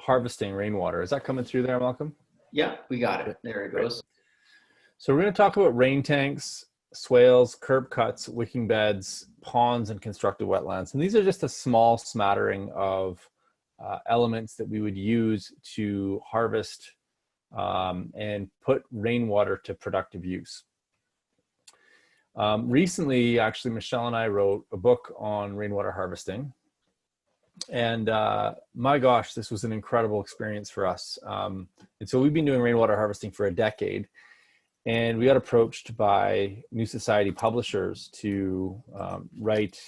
harvesting rainwater. Is that coming through there, Malcolm? Yeah, we got it. There it Great. goes. So we're going to talk about rain tanks, swales, curb cuts, wicking beds, ponds, and constructed wetlands. And these are just a small smattering of elements that we would use to harvest and put rainwater to productive use. Recently, actually, Michelle and I wrote a book on rainwater harvesting. And my gosh, this was an incredible experience for us. And so we've been doing rainwater harvesting for a decade. And we got approached by New Society publishers to write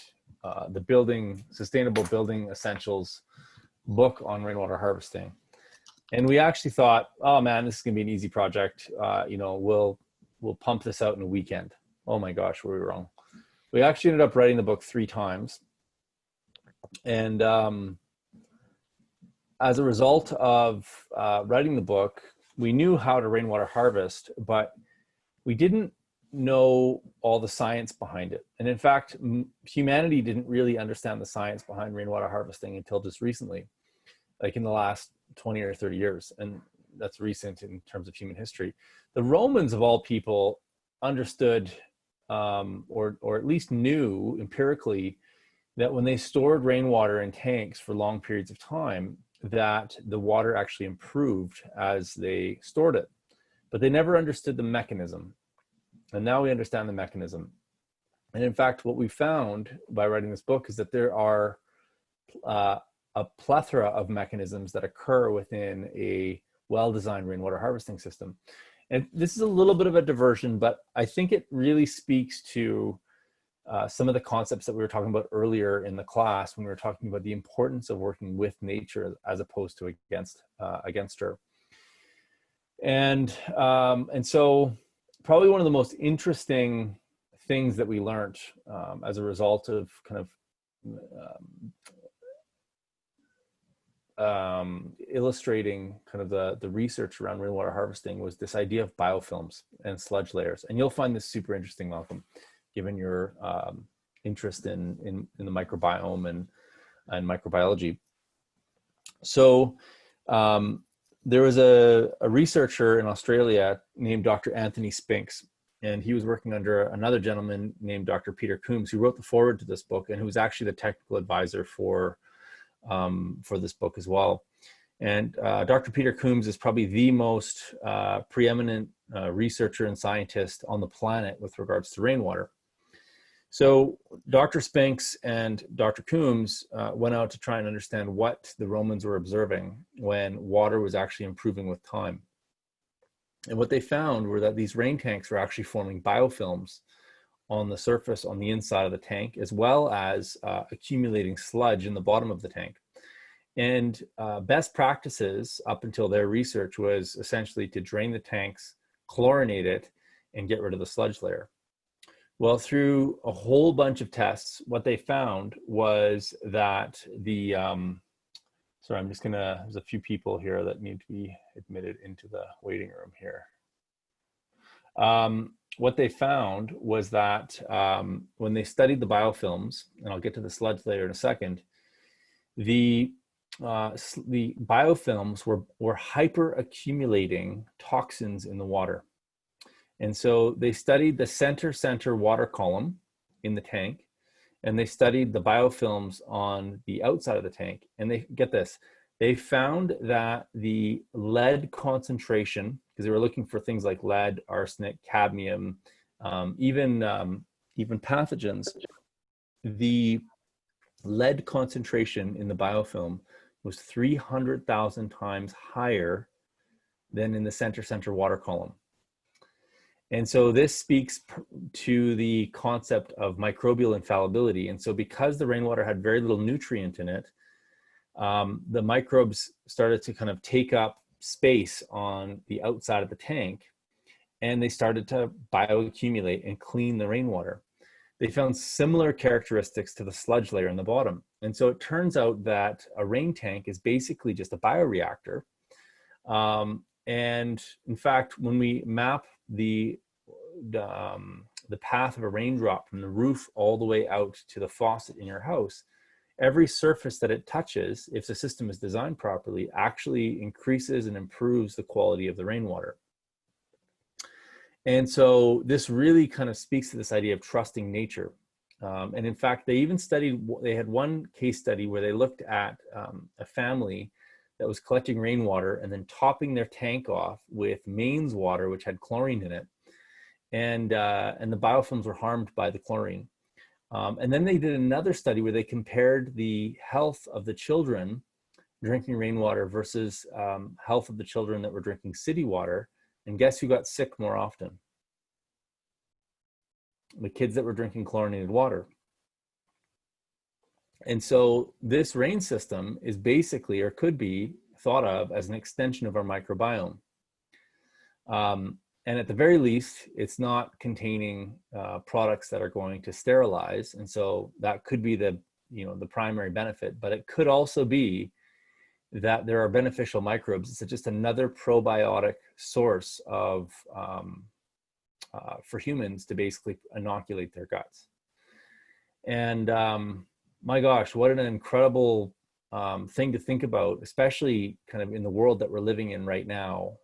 the Sustainable Building Essentials book on rainwater harvesting. And we actually thought, oh man, this is gonna be an easy project. We'll pump this out in a weekend. Oh my gosh, were we wrong? We actually ended up writing the book 3 times. And as a result of writing the book, we knew how to rainwater harvest, but we didn't know all the science behind it. And in fact, humanity didn't really understand the science behind rainwater harvesting until just recently, like in the last 20 or 30 years. And that's recent in terms of human history. The Romans, of all people, understood or at least knew empirically that when they stored rainwater in tanks for long periods of time, that the water actually improved as they stored it. But they never understood the mechanism. And now we understand the mechanism. And in fact, what we found by writing this book is that there are a plethora of mechanisms that occur within a well-designed rainwater harvesting system. And this is a little bit of a diversion, but I think it really speaks to some of the concepts that we were talking about earlier in the class when we were talking about the importance of working with nature as opposed to against her. And so probably one of the most interesting things that we learned as a result of kind of illustrating kind of the research around rainwater harvesting was this idea of biofilms and sludge layers. And you'll find this super interesting, Malcolm, given your interest in the microbiome and microbiology. So there was a researcher in Australia named Dr. Anthony Spinks, and he was working under another gentleman named Dr. Peter Coombs, who wrote the foreword to this book and who was actually the technical advisor for this book as well. And Dr. Peter Coombs is probably the most preeminent researcher and scientist on the planet with regards to rainwater. So Dr. Spinks and Dr. Coombs went out to try and understand what the Romans were observing when water was actually improving with time. And what they found were that these rain tanks were actually forming biofilms on the surface, on the inside of the tank, as well as accumulating sludge in the bottom of the tank. And best practices up until their research was essentially to drain the tanks, chlorinate it, and get rid of the sludge layer. Well, through a whole bunch of tests, what they found was that there's a few people here that need to be admitted into the waiting room here. What they found was that when they studied the biofilms, and I'll get to the sludge layer in a second, the biofilms were hyper accumulating toxins in the water. And so they studied the center water column in the tank, and they studied the biofilms on the outside of the tank. And they found that the lead concentration, because they were looking for things like lead, arsenic, cadmium, even pathogens, the lead concentration in the biofilm was 300,000 times higher than in the center water column. And so this speaks to the concept of microbial infallibility. And so because the rainwater had very little nutrient in it, the microbes started to kind of take up space on the outside of the tank, and they started to bioaccumulate and clean the rainwater. They found similar characteristics to the sludge layer in the bottom. And so it turns out that a rain tank is basically just a bioreactor. And in fact, when we map the path of a raindrop from the roof all the way out to the faucet in your house, every surface that it touches, if the system is designed properly, actually increases and improves the quality of the rainwater. And so this really kind of speaks to this idea of trusting nature. And in fact, they even they had one case study where they looked at a family that was collecting rainwater and then topping their tank off with mains water, which had chlorine in it. And the biofilms were harmed by the chlorine. And then they did another study where they compared the health of the children drinking rainwater versus health of the children that were drinking city water. And guess who got sick more often? The kids that were drinking chlorinated water. And so this rain system is basically, or could be, thought of as an extension of our microbiome. And at the very least, it's not containing products that are going to sterilize. And so that could be the primary benefit, but it could also be that there are beneficial microbes. It's just another probiotic source of for humans to basically inoculate their guts. And my gosh, what an incredible thing to think about, especially kind of in the world that we're living in right now,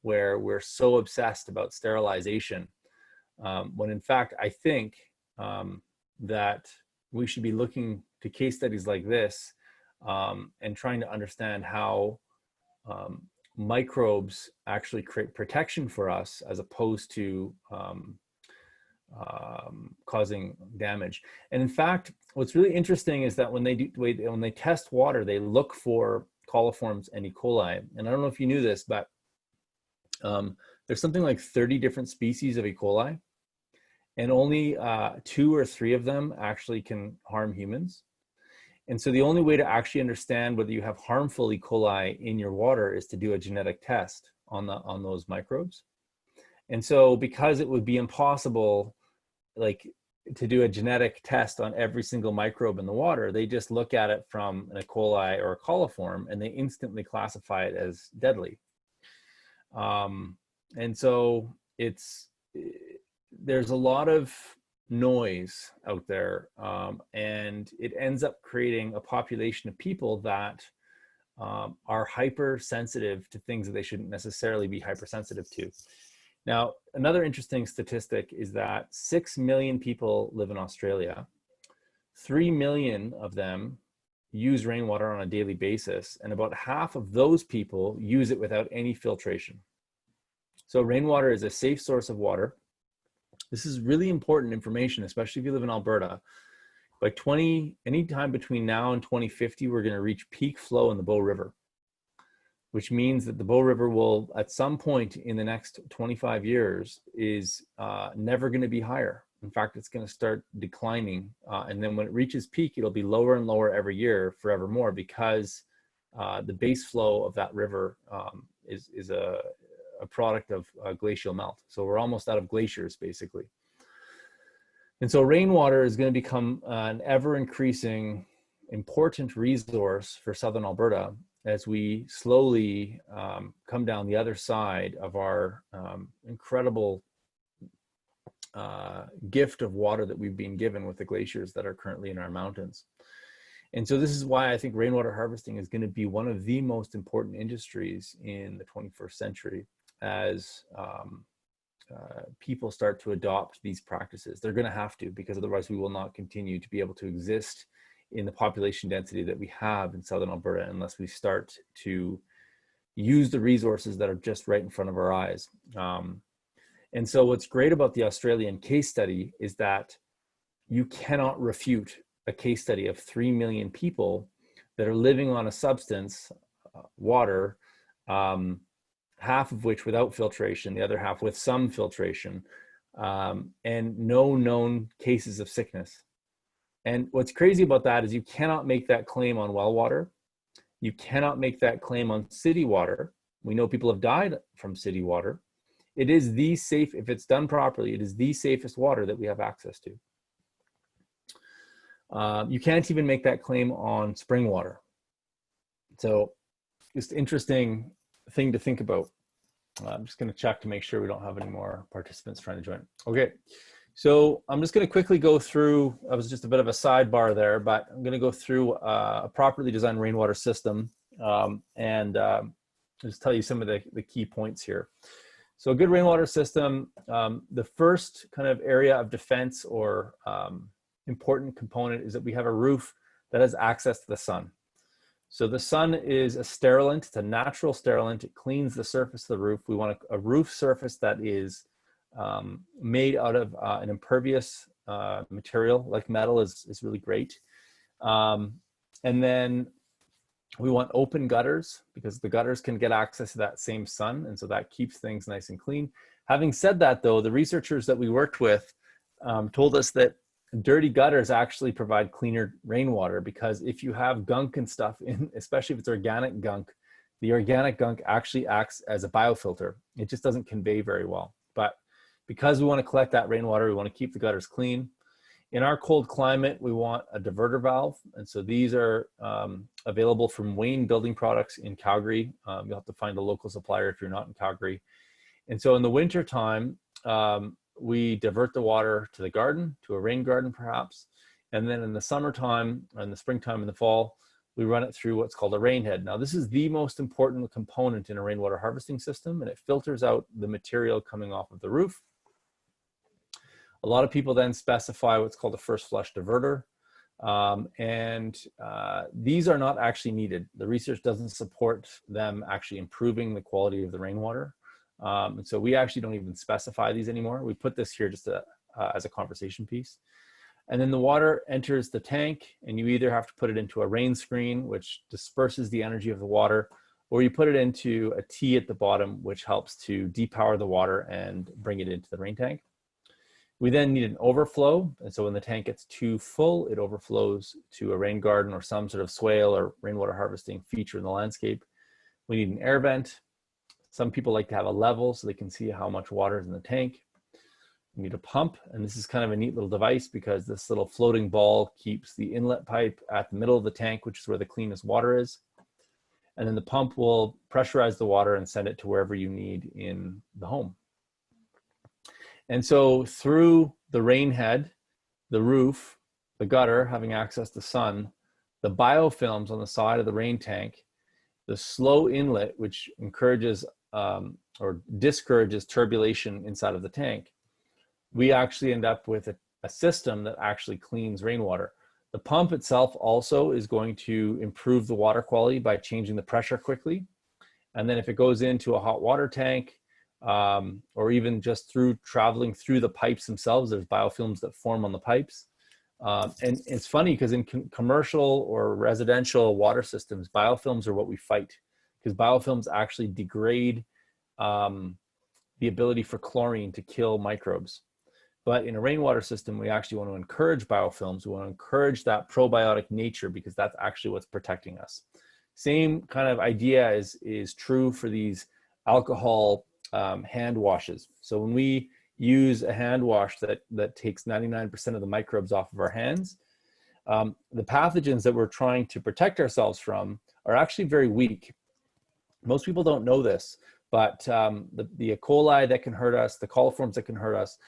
where we're so obsessed about sterilization, when in fact, I think that we should be looking to case studies like this and trying to understand how microbes actually create protection for us as opposed to causing damage. And in fact, what's really interesting is that when they test water, they look for coliforms and E. coli. And I don't know if you knew this, but there's something like 30 different species of E. coli, and only 2 or 3 of them actually can harm humans. And so the only way to actually understand whether you have harmful E. coli in your water is to do a genetic test on those microbes. And so because it would be impossible to do a genetic test on every single microbe in the water, they just look at it from an E. coli or a coliform and they instantly classify it as deadly. And so there's a lot of noise out there, and it ends up creating a population of people that are hypersensitive to things that they shouldn't necessarily be hypersensitive to. Now, another interesting statistic is that 6 million people live in Australia. 3 million of them use rainwater on a daily basis, and about half of those people use it without any filtration. So rainwater is a safe source of water. This is really important information, especially if you live in Alberta. Anytime between now and 2050, we're going to reach peak flow in the Bow River, which means that the Bow River will, at some point in the next 25 years, is never going to be higher. In fact, it's going to start declining. And then when it reaches peak, it'll be lower and lower every year forevermore, because the base flow of that river is a product of glacial melt. So we're almost out of glaciers, basically. And so rainwater is going to become an ever increasing important resource for Southern Alberta as we slowly come down the other side of our incredible gift of water that we've been given with the glaciers that are currently in our mountains. And so this is why I think rainwater harvesting is going to be one of the most important industries in the 21st century as people start to adopt these practices. They're going to have to, because otherwise we will not continue to be able to exist in the population density that we have in Southern Alberta unless we start to use the resources that are just right in front of our eyes. And so what's great about the Australian case study is that you cannot refute a case study of 3 million people that are living on a substance, water, half of which without filtration, the other half with some filtration, and no known cases of sickness. And what's crazy about that is you cannot make that claim on well water. You cannot make that claim on city water. We know people have died from city water. It is the safe, if it's done properly, it is the safest water that we have access to. You can't even make that claim on spring water. So just interesting thing to think about. I'm just going to check to make sure we don't have any more participants trying to join. Okay, So I'm just going to quickly go through, I was just a bit of a sidebar there, but I'm going to go through a properly designed rainwater system and just tell you some of the key points here. So a good rainwater system, the first kind of area of defense or important component is that we have a roof that has access to the sun. So the sun is a sterilant, it's a natural sterilant, it cleans the surface of the roof. We want a roof surface that is made out of an impervious material, like metal is really great. And then we want open gutters because the gutters can get access to that same sun, and so that keeps things nice and clean. Having said that, though, the researchers that we worked with told us that dirty gutters actually provide cleaner rainwater, because if you have gunk and stuff in, especially if it's organic gunk, the organic gunk actually acts as a biofilter. It just doesn't convey very well. But because we want to collect that rainwater, we want to keep the gutters clean. In our cold climate, we want a diverter valve. And so these are available from Wayne Building Products in Calgary. You'll have to find a local supplier if you're not in Calgary. And so in the winter time, we divert the water to the garden, to a rain garden perhaps. And then in the summertime, in the springtime, in the fall, we run it through what's called a rain head. Now, this is the most important component in a rainwater harvesting system, and it filters out the material coming off of the roof. A lot of people then specify what's called a first flush diverter. These are not actually needed. The research doesn't support them actually improving the quality of the rainwater. And so we actually don't even specify these anymore. We put this here just as a conversation piece. And then the water enters the tank, and you either have to put it into a rain screen, which disperses the energy of the water, or you put it into a T at the bottom, which helps to depower the water and bring it into the rain tank. We then need an overflow. And so when the tank gets too full, it overflows to a rain garden or some sort of swale or rainwater harvesting feature in the landscape. We need an air vent. Some people like to have a level so they can see how much water is in the tank. We need a pump, and this is kind of a neat little device because this little floating ball keeps the inlet pipe at the middle of the tank, which is where the cleanest water is. And then the pump will pressurize the water and send it to wherever you need in the home. And so through the rain head, the roof, the gutter having access to sun, the biofilms on the side of the rain tank, the slow inlet, which encourages or discourages turbulation inside of the tank, we actually end up with a system that actually cleans rainwater. The pump itself also is going to improve the water quality by changing the pressure quickly. And then if it goes into a hot water tank, or even just through traveling through the pipes themselves, there's biofilms that form on the pipes. And it's funny because in commercial or residential water systems, biofilms are what we fight, because biofilms actually degrade the ability for chlorine to kill microbes. But in a rainwater system, we actually want to encourage biofilms. We want to encourage that probiotic nature because that's actually what's protecting us. Same kind of idea is true for these alcohol hand washes. So when we use a hand wash that takes 99% of the microbes off of our hands, the pathogens that we're trying to protect ourselves from are actually very weak. Most people don't know this, but the E. coli that can hurt us, the coliforms that can hurt us,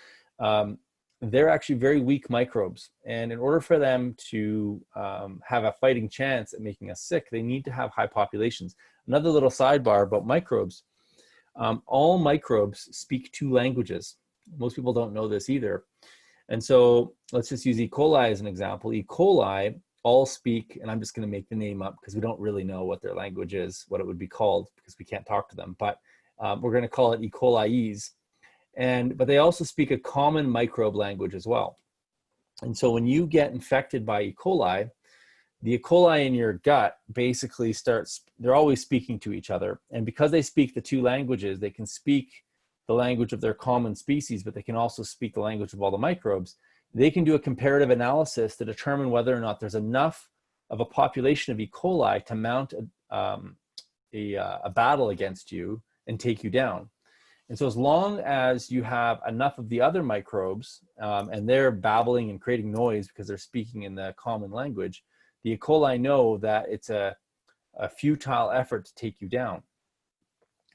they're actually very weak microbes. And in order for them to have a fighting chance at making us sick, they need to have high populations. Another little sidebar about microbes. All microbes speak 2 languages. Most people don't know this either. And so let's just use E. coli as an example. E. coli all speak, and I'm just going to make the name up because we don't really know what their language is, what it would be called, because we can't talk to them. But we're going to call it E. coliese. But they also speak a common microbe language as well. And so when you get infected by E. coli, the E. coli in your gut basically they're always speaking to each other. And because they speak the 2 languages, they can speak the language of their common species, but they can also speak the language of all the microbes. They can do a comparative analysis to determine whether or not there's enough of a population of E. coli to mount a battle against you and take you down. And so as long as you have enough of the other microbes and they're babbling and creating noise because they're speaking in the common language, the E. coli know that it's a futile effort to take you down.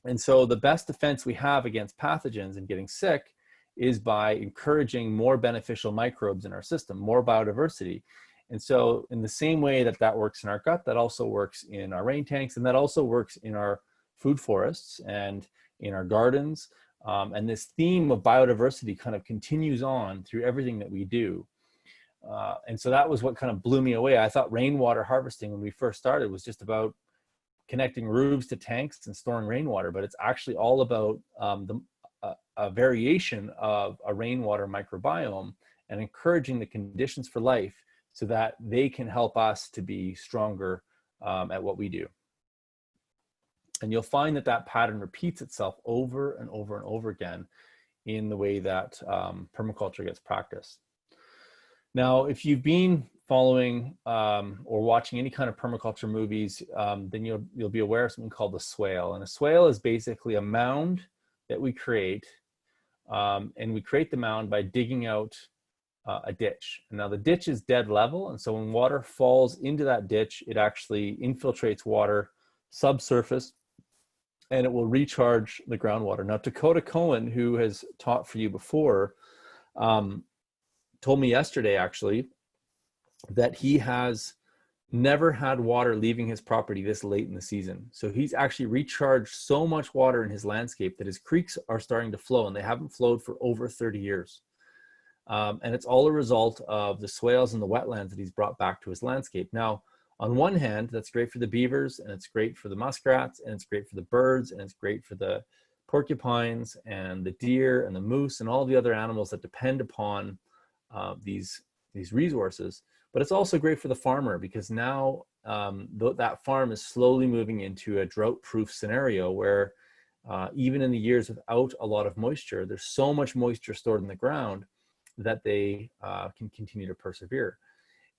And so the best defense we have against pathogens and getting sick is by encouraging more beneficial microbes in our system, more biodiversity. And so in the same way that that works in our gut, that also works in our rain tanks, and that also works in our food forests and in our gardens. And this theme of biodiversity kind of continues on through everything that we do. And so that was what kind of blew me away. I thought rainwater harvesting when we first started was just about connecting roofs to tanks and storing rainwater, but it's actually all about a variation of a rainwater microbiome and encouraging the conditions for life so that they can help us to be stronger at what we do. And you'll find that that pattern repeats itself over and over and over again in the way that permaculture gets practiced. Now, if you've been following or watching any kind of permaculture movies, then you'll be aware of something called the swale. And a swale is basically a mound that we create, and we create the mound by digging out a ditch. And now the ditch is dead level, and so when water falls into that ditch, it actually infiltrates water subsurface, and it will recharge the groundwater. Now, Dakota Cohen, who has taught for you before, told me yesterday actually that he has never had water leaving his property this late in the season. So he's actually recharged so much water in his landscape that his creeks are starting to flow, and they haven't flowed for over 30 years. And it's all a result of the swales and the wetlands that he's brought back to his landscape. Now, on one hand, that's great for the beavers, and it's great for the muskrats, and it's great for the birds, and it's great for the porcupines and the deer and the moose and all the other animals that depend upon these resources. But it's also great for the farmer, because now that farm is slowly moving into a drought-proof scenario where even in the years without a lot of moisture, there's so much moisture stored in the ground that they can continue to persevere.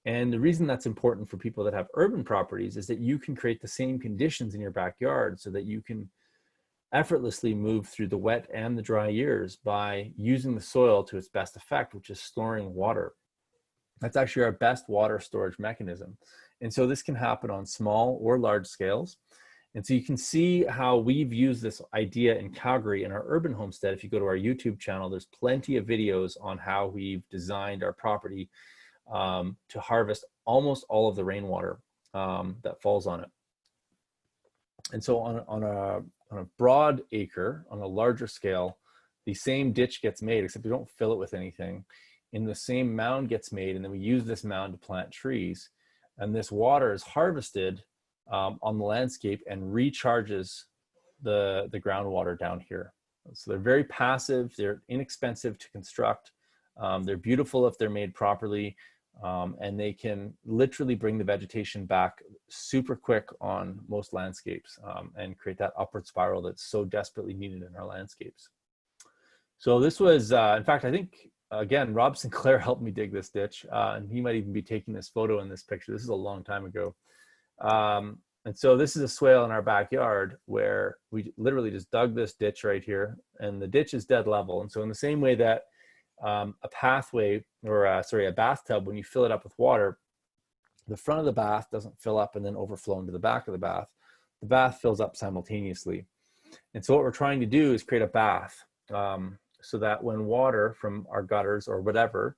And the reason that's important for people that have urban properties is that you can create the same conditions in your backyard so that you can effortlessly move through the wet and the dry years by using the soil to its best effect, which is storing water. That's actually our best water storage mechanism. And so this can happen on small or large scales. And so you can see how we've used this idea in Calgary in our urban homestead. If you go to our YouTube channel, there's plenty of videos on how we've designed our property to harvest almost all of the rainwater that falls on it. And so on a broad acre, on a larger scale, the same ditch gets made, except we don't fill it with anything. And the same mound gets made, and then we use this mound to plant trees. And this water is harvested on the landscape and recharges the groundwater down here. So they're very passive, they're inexpensive to construct, they're beautiful if they're made properly, and they can literally bring the vegetation back super quick on most landscapes and create that upward spiral that's so desperately needed in our landscapes. So this was, in fact, I think, again, Rob Sinclair helped me dig this ditch, and he might even be taking this photo in this picture. This is a long time ago. And so this is a swale in our backyard where we literally just dug this ditch right here, and the ditch is dead level. And so in the same way that a pathway, or a bathtub, when you fill it up with water, the front of the bath doesn't fill up and then overflow into the back of the bath. The bath fills up simultaneously. And so what we're trying to do is create a bath so that when water from our gutters or whatever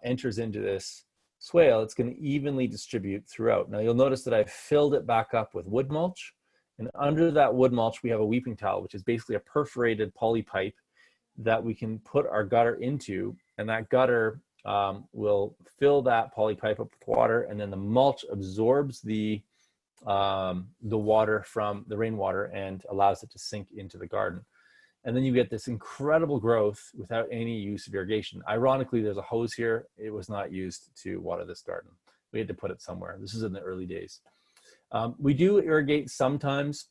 enters into this swale, it's going to evenly distribute throughout. Now you'll notice that I've filled it back up with wood mulch, and under that wood mulch we have a weeping towel, which is basically a perforated poly pipe that we can put our gutter into, and that gutter will fill that poly pipe up with water, and then the mulch absorbs the water from the rainwater and allows it to sink into the garden. And then you get this incredible growth without any use of irrigation. Ironically, there's a hose here. It was not used to water this garden. We had to put it somewhere. This is in the early days. We do irrigate sometimes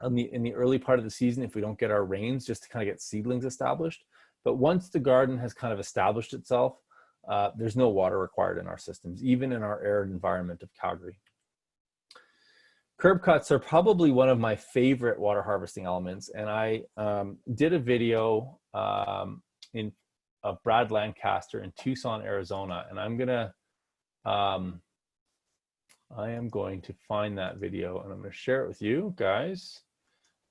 in the early part of the season if we don't get our rains, just to kind of get seedlings established. But once the garden has kind of established itself, there's no water required in our systems, even in our arid environment of Calgary. Curb cuts are probably one of my favorite water harvesting elements, and I did a video of Brad Lancaster in Tucson, Arizona, and I am going to find that video and I'm going to share it with you guys.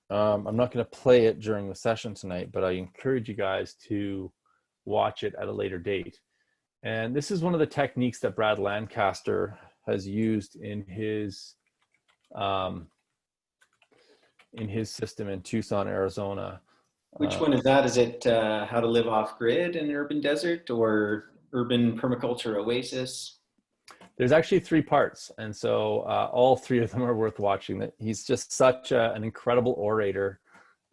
I'm not going to play it during the session tonight, but I encourage you guys to watch it at a later date. And this is one of the techniques that Brad Lancaster has used in his system in Tucson, Arizona. Which one is that? Is it how to live off grid in urban desert or urban permaculture oasis? There's actually 3 parts, and so all 3 of them are worth watching. He's just such an incredible orator,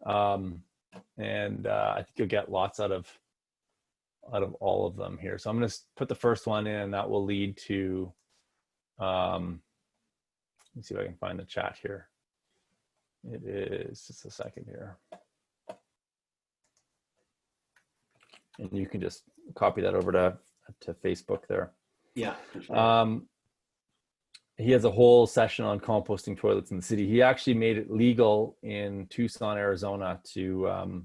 and I think you'll get lots out of all of them here. So I'm going to put the first one in, and that will lead to. Let me see if I can find the chat here. It is just a second here, and you can just copy that over to Facebook there. Yeah, for sure. He has a whole session on composting toilets in the city. He actually made it legal in Tucson, Arizona to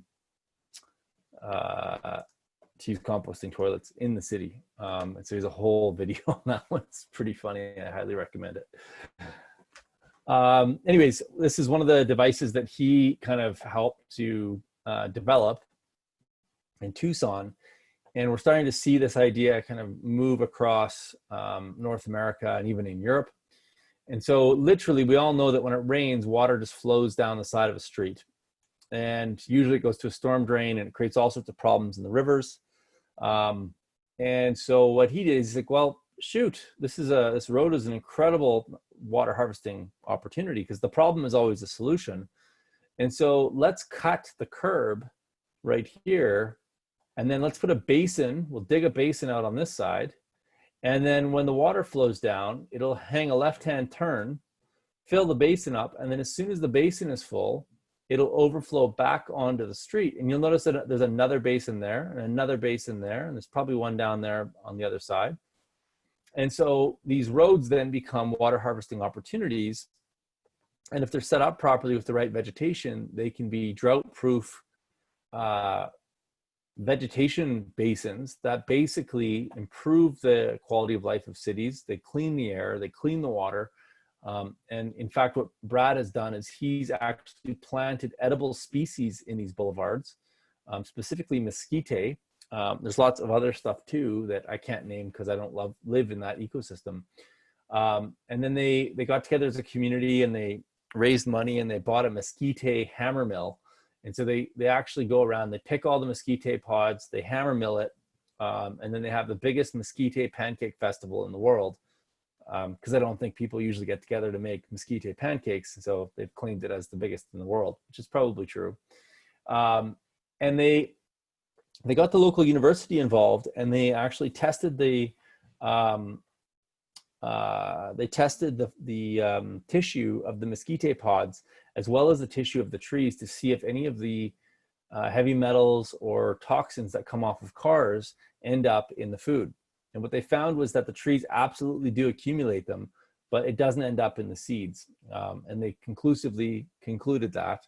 use composting toilets in the city. And so there's a whole video on that one. It's pretty funny. I highly recommend it. Anyways, this is one of the devices that he kind of helped to develop in Tucson. And we're starting to see this idea kind of move across North America and even in Europe. And so literally, we all know that when it rains, water just flows down the side of a street. And usually it goes to a storm drain and it creates all sorts of problems in the rivers. And so what he did is he's like, well, shoot, this road is an incredible water harvesting opportunity because the problem is always the solution. And so let's cut the curb right here. And then let's put a basin, we'll dig a basin out on this side. And then when the water flows down, it'll hang a left-hand turn, fill the basin up. And then as soon as the basin is full, it'll overflow back onto the street. And you'll notice that there's another basin there and another basin there. And there's probably one down there on the other side. And so these roads then become water harvesting opportunities. And if they're set up properly with the right vegetation, they can be drought-proof vegetation basins that basically improve the quality of life of cities. They clean the air, they clean the water. And in fact, what Brad has done is he's actually planted edible species in these boulevards, specifically mesquite. There's lots of other stuff too that I can't name because I don't live in that ecosystem. And then they got together as a community and they raised money and they bought a mesquite hammer mill. And so they actually go around, they pick all the mesquite pods, they hammer mill it, and then they have the biggest mesquite pancake festival in the world. Because I don't think people usually get together to make mesquite pancakes. So they've claimed it as the biggest in the world, which is probably true. And they got the local university involved and they actually tested the tissue of the mesquite pods as well as the tissue of the trees to see if any of the heavy metals or toxins that come off of cars end up in the food. And what they found was that the trees absolutely do accumulate them, but it doesn't end up in the seeds. And they conclusively concluded that,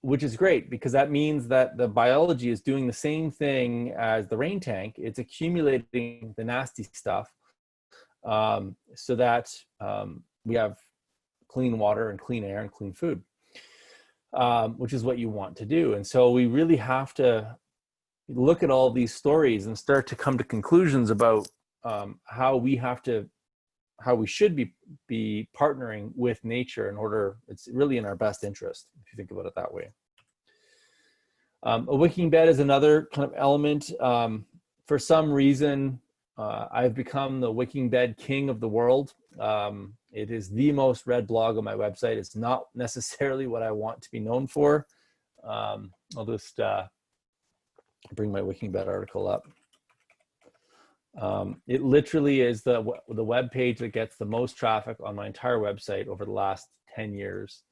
which is great because that means that the biology is doing the same thing as the rain tank. It's accumulating the nasty stuff so that we have clean water and clean air and clean food, which is what you want to do. And so we really have to look at all these stories and start to come to conclusions about how we should be partnering with nature in order, it's really in our best interest, if you think about it that way. A wicking bed is another kind of element. For some reason, I've become the wicking bed king of the world. It is the most read blog on my website. It's not necessarily what I want to be known for. I'll just bring my wicking bed article up. It literally is the web page that gets the most traffic on my entire website over the last 10 years.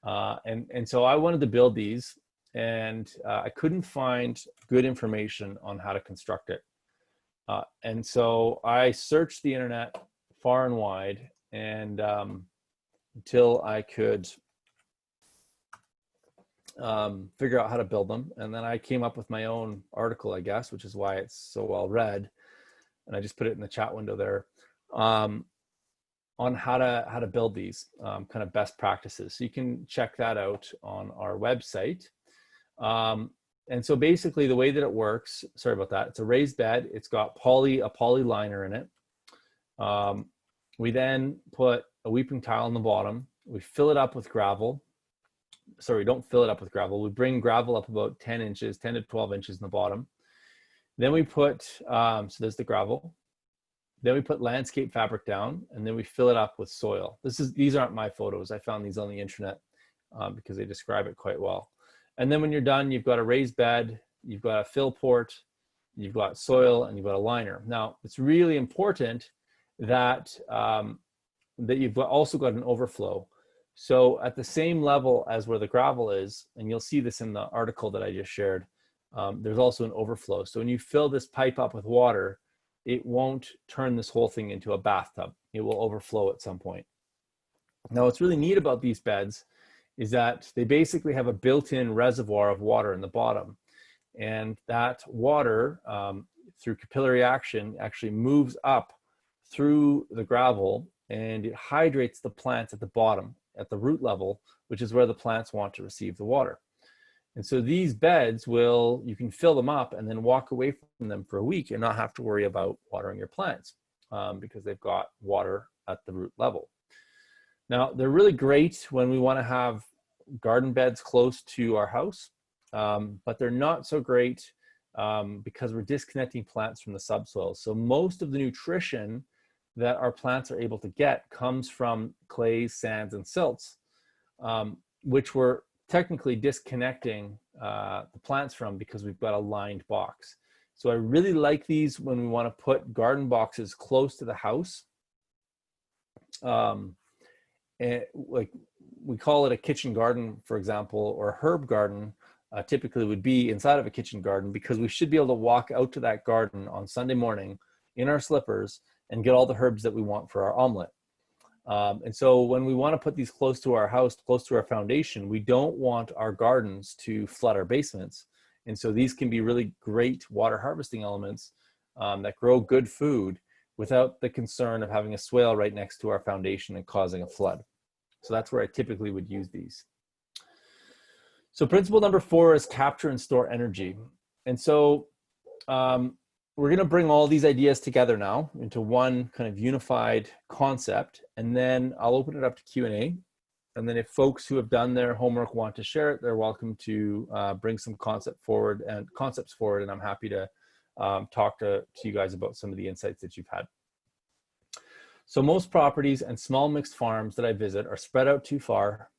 And so I wanted to build these and I couldn't find good information on how to construct it. And so I searched the internet far and wide and until I could figure out how to build them. And then I came up with my own article, I guess, which is why it's so well read. And I just put it in the chat window there. on how to build these kind of best practices. So you can check that out on our website. And so basically the way that it works, sorry about that, it's a raised bed. It's got a poly liner in it. We then put a weeping tile on the bottom. We fill it up with gravel. Sorry, don't fill it up with gravel. We bring gravel up about 10 to 12 inches in the bottom. Then we put, so there's the gravel. Then we put landscape fabric down, and then we fill it up with soil. These aren't my photos. I found these on the internet because they describe it quite well. And then when you're done, you've got a raised bed, you've got a fill port, you've got soil, and you've got a liner. Now, it's really important that, that you've also got an overflow. So at the same level as where the gravel is, and you'll see this in the article that I just shared, there's also an overflow. So when you fill this pipe up with water, it won't turn this whole thing into a bathtub. It will overflow at some point. Now, what's really neat about these beds is that they basically have a built-in reservoir of water in the bottom. And that water, through capillary action, actually moves up through the gravel, and it hydrates the plants at the bottom, at the root level, which is where the plants want to receive the water. And so these beds you can fill them up and then walk away from them for a week and not have to worry about watering your plants because they've got water at the root level. Now, they're really great when we want to have garden beds close to our house, but they're not so great because we're disconnecting plants from the subsoil. So most of the nutrition that our plants are able to get comes from clays, sands, and silts, which we're technically disconnecting the plants from because we've got a lined box. So I really like these when we want to put garden boxes close to the house. And like we call it a kitchen garden, for example, or a herb garden typically would be inside of a kitchen garden, because we should be able to walk out to that garden on Sunday morning in our slippers and get all the herbs that we want for our omelet. And so when we want to put these close to our house, close to our foundation, we don't want our gardens to flood our basements. And so these can be really great water harvesting elements that grow good food without the concern of having a swale right next to our foundation and causing a flood. So that's where I typically would use these. So principle number 4 is capture and store energy. And so we're going to bring all these ideas together now into one kind of unified concept, and then I'll open it up to Q&A. And then if folks who have done their homework want to share it, they're welcome to bring some concepts forward, and I'm happy to talk to you guys about some of the insights that you've had. So most properties and small mixed farms that I visit are spread out too far.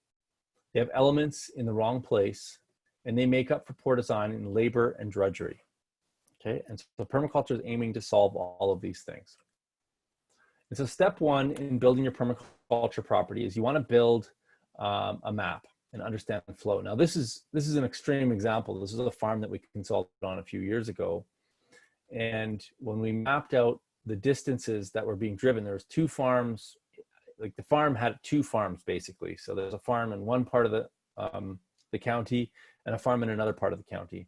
They have elements in the wrong place, and they make up for poor design in labor and drudgery. Okay, and so permaculture is aiming to solve all of these things. And so step 1 in building your permaculture property is you want to build a map and understand the flow. Now this is an extreme example. This is a farm that we consulted on a few years ago. And when we mapped out the distances that were being driven, there was 2 farms, like the farm had 2 farms basically. So there's a farm in one part of the county and a farm in another part of the county.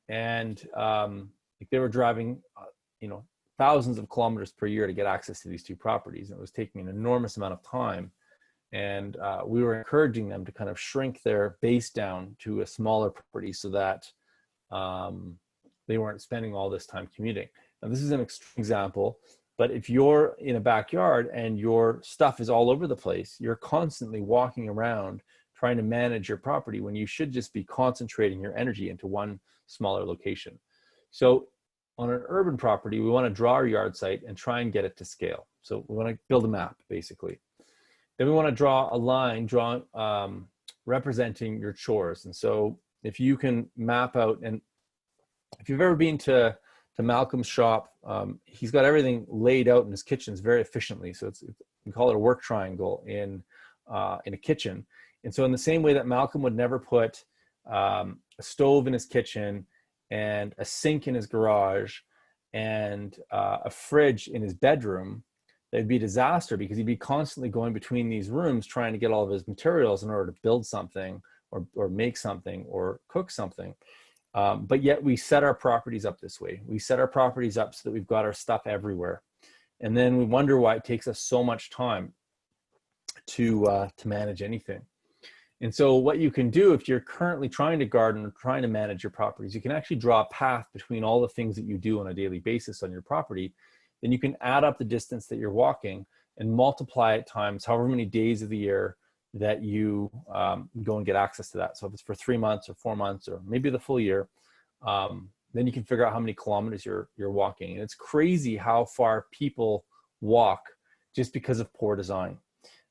And they were driving, thousands of kilometers per year to get access to these 2 properties. And it was taking an enormous amount of time. And we were encouraging them to kind of shrink their base down to a smaller property so that they weren't spending all this time commuting. Now, this is an extreme example, but if you're in a backyard and your stuff is all over the place, you're constantly walking around trying to manage your property when you should just be concentrating your energy into one smaller location. So on an urban property, we want to draw our yard site and try and get it to scale. So we want to build a map, basically. Then we want to draw a line representing your chores. And so if you can map out, and if you've ever been to Malcolm's shop, he's got everything laid out in his kitchens very efficiently. So we call it a work triangle in a kitchen. And so in the same way that Malcolm would never put a stove in his kitchen and a sink in his garage and a fridge in his bedroom, that'd be a disaster because he'd be constantly going between these rooms trying to get all of his materials in order to build something or make something or cook something. But yet we set our properties up this way. We set our properties up so that we've got our stuff everywhere. And then we wonder why it takes us so much time. to manage anything. And so what you can do if you're currently trying to garden or trying to manage your properties, you can actually draw a path between all the things that you do on a daily basis on your property. Then you can add up the distance that you're walking and multiply it times however many days of the year that you go and get access to that. So if it's for 3 months or 4 months or maybe the full year, then you can figure out how many kilometers you're walking. And it's crazy how far people walk just because of poor design.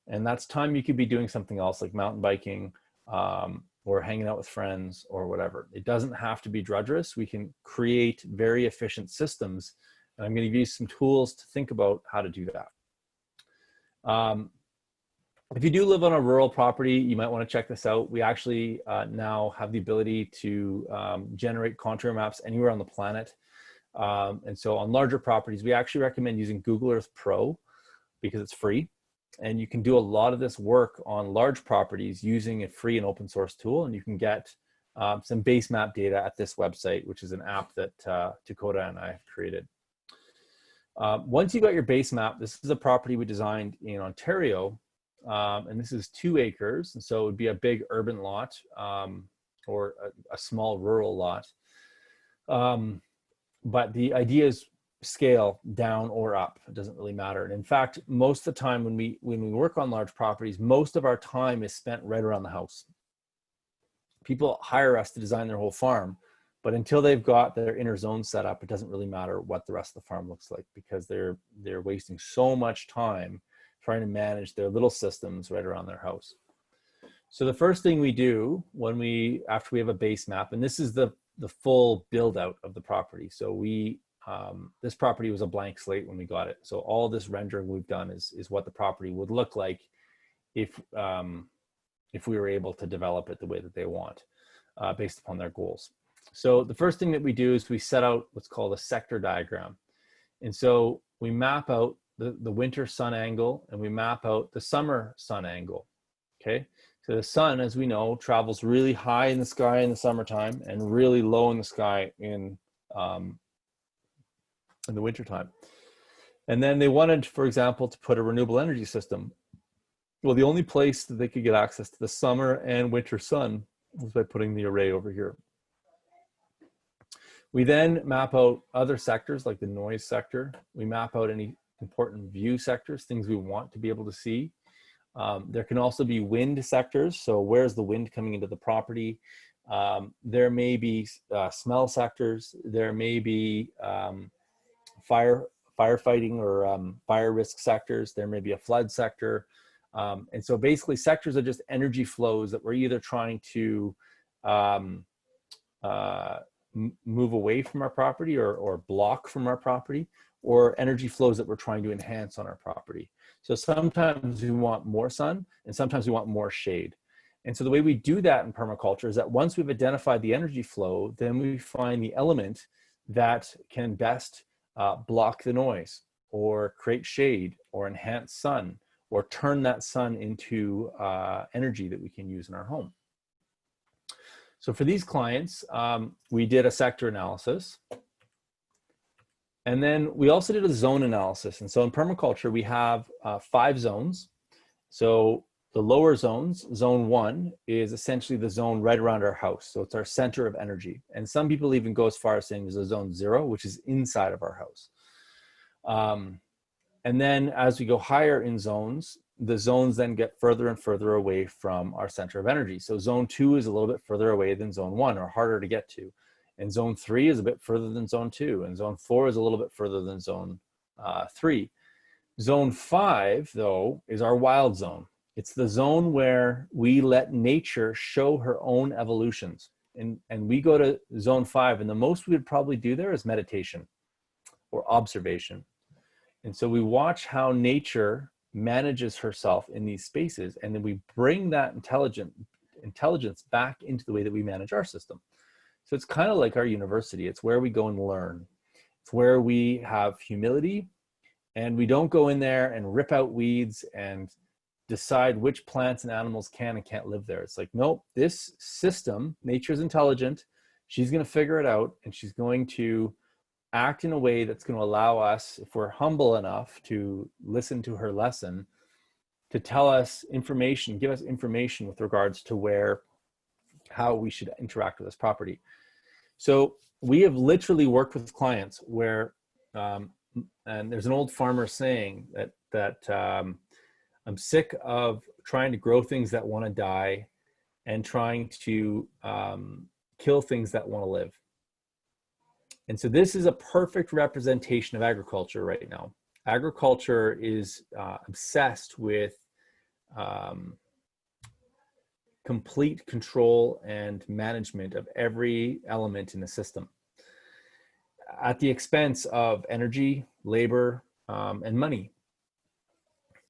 And that's time you could be doing something else like mountain biking or hanging out with friends or whatever. It doesn't have to be drudgerous. We can create very efficient systems. And I'm going to give you some tools to think about how to do that. If you do live on a rural property, you might want to check this out. We actually now have the ability to generate contour maps anywhere on the planet. And so on larger properties, we actually recommend using Google Earth Pro because it's free. And you can do a lot of this work on large properties using a free and open source tool. And you can get some base map data at this website, which is an app that Dakota and I have created. Once you got your base map, this is a property we designed in Ontario. And this is 2 acres. And so it would be a big urban lot or a small rural lot. But the idea is scale down or up. It doesn't really matter. And in fact, most of the time when we work on large properties, most of our time is spent right around the house. People hire us to design their whole farm, but until they've got their inner zone set up, it doesn't really matter what the rest of the farm looks like because they're wasting so much time trying to manage their little systems right around their house. So the first thing we do after we have a base map, and this is the full build out of the property. So this property was a blank slate when we got it. So all this rendering we've done is what the property would look like if we were able to develop it the way that they want based upon their goals. So the first thing that we do is we set out what's called a sector diagram. And so we map out the winter sun angle and we map out the summer sun angle, okay? So the sun, as we know, travels really high in the sky in the summertime and really low in the sky in the wintertime. And then they wanted, for example, to put a renewable energy system. Well, the only place that they could get access to the summer and winter sun was by putting the array over here. We then map out other sectors like the noise sector. We map out any important view sectors, things we want to be able to see. There can also be wind sectors. So where's the wind coming into the property? There may be smell sectors. There may be firefighting or fire risk sectors. There may be a flood sector. And so basically sectors are just energy flows that we're either trying to move away from our property or block from our property, or energy flows that we're trying to enhance on our property. So sometimes we want more sun and sometimes we want more shade. And so the way we do that in permaculture is that once we've identified the energy flow, then we find the element that can best block the noise or create shade or enhance sun or turn that sun into energy that we can use in our home. So for these clients, we did a sector analysis. And then we also did a zone analysis. And so in permaculture, we have 5 zones. So the lower zones, zone 1, is essentially the zone right around our house. So it's our center of energy. And some people even go as far as saying there's a zone 0, which is inside of our house. And then as we go higher in zones, the zones then get further and further away from our center of energy. So zone 2 is a little bit further away than zone 1 or harder to get to. And zone 3 is a bit further than zone 2. And zone 4 is a little bit further than zone 3. Zone 5, though, is our wild zone. It's the zone where we let nature show her own evolutions. And we go to zone 5, and the most we would probably do there is meditation or observation. And so we watch how nature manages herself in these spaces, and then we bring that intelligence back into the way that we manage our system. So it's kind of like our university. It's where we go and learn. It's where we have humility, and we don't go in there and rip out weeds and decide which plants and animals can and can't live there. It's like, nope, this system, nature's intelligent. She's going to figure it out, and she's going to act in a way that's going to allow us, if we're humble enough to listen to her lesson, to tell us information, give us information with regards to how we should interact with this property. So we have literally worked with clients where, and there's an old farmer saying that I'm sick of trying to grow things that want to die and trying to kill things that want to live. And so this is a perfect representation of agriculture right now. Agriculture is obsessed with complete control and management of every element in the system at the expense of energy, labor, and money,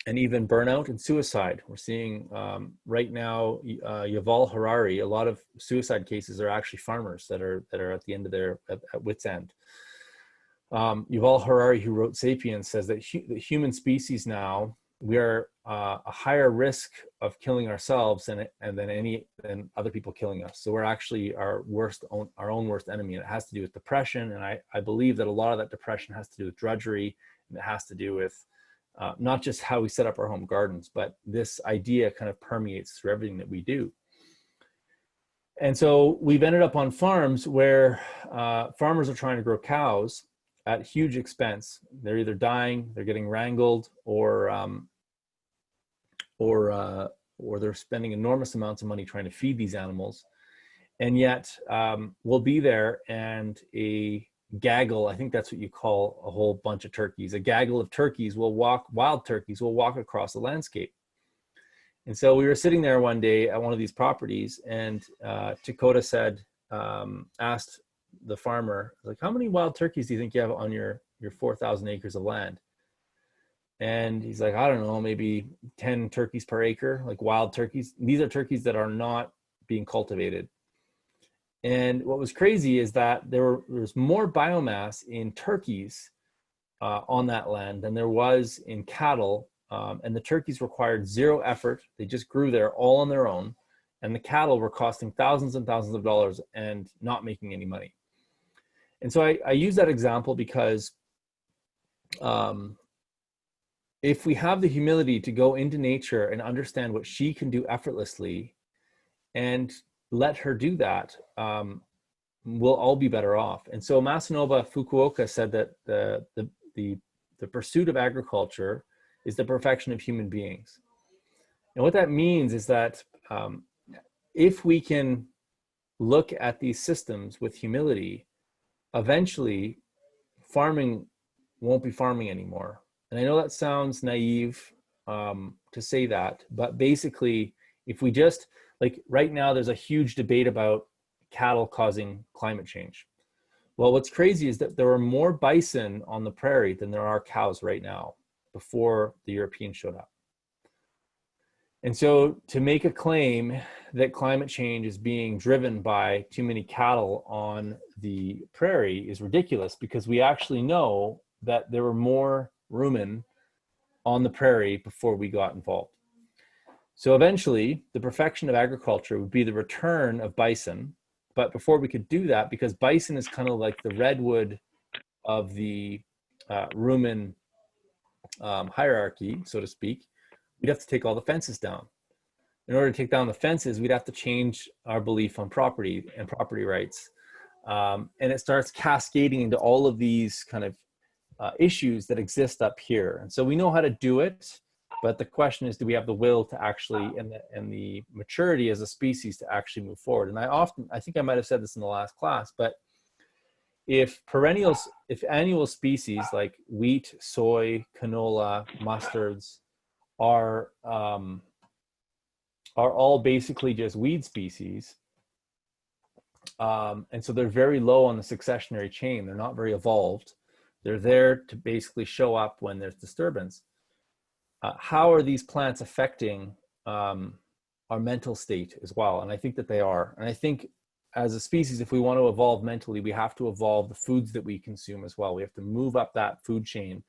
and even burnout and suicide. We're seeing right now, Yuval Harari, a lot of suicide cases are actually farmers that are at the end of their at wit's end. Yuval Harari, who wrote *Sapiens*, says that the human species now, we are a higher risk of killing ourselves than other people killing us. So we're actually our own worst enemy, and it has to do with depression. And I believe that a lot of that depression has to do with drudgery, and it has to do with not just how we set up our home gardens, but this idea kind of permeates through everything that we do. And so we've ended up on farms where farmers are trying to grow cows at huge expense. They're either dying, they're getting wrangled, or they're spending enormous amounts of money trying to feed these animals. And yet we'll be there, and a gaggle, I think that's what you call a whole bunch of turkeys, a gaggle of turkeys wild turkeys will walk across the landscape. And so we were sitting there one day at one of these properties, and Dakota asked the farmer, like, how many wild turkeys do you think you have on your 4,000 acres of land? And he's like, I don't know, maybe 10 turkeys per acre, like wild turkeys. These are turkeys that are not being cultivated. And what was crazy is that there was more biomass in turkeys on that land than there was in cattle. And the turkeys required zero effort. They just grew there all on their own. And the cattle were costing thousands and thousands of dollars and not making any money. And so I use that example because if we have the humility to go into nature and understand what she can do effortlessly and let her do that, we'll all be better off. And so Masanobu Fukuoka said that the pursuit of agriculture is the perfection of human beings. And what that means is that if we can look at these systems with humility, eventually farming won't be farming anymore. And I know that sounds naive to say that, but basically, if we just, like right now, there's a huge debate about cattle causing climate change. Well, what's crazy is that there are more bison on the prairie than there are cows right now before the Europeans showed up. And so to make a claim that climate change is being driven by too many cattle on the prairie is ridiculous, because we actually know that there were more rumen on the prairie before we got involved. So eventually, the perfection of agriculture would be the return of bison. But before we could do that, because bison is kind of like the redwood of the rumen hierarchy, so to speak, we'd have to take all the fences down. In order to take down the fences, we'd have to change our belief on property and property rights. And it starts cascading into all of these kind of issues that exist up here. And so we know how to do it, but the question is, do we have the will to actually, and the maturity as a species to actually move forward? And I think I might have said this in the last class, but if annual species like wheat, soy, canola, mustards are all basically just weed species, and so they're very low on the successionary chain, they're not very evolved, they're there to basically show up when there's disturbance. How are these plants affecting our mental state as well? And I think that they are. And I think as a species, if we want to evolve mentally, we have to evolve the foods that we consume as well. We have to move up that food chain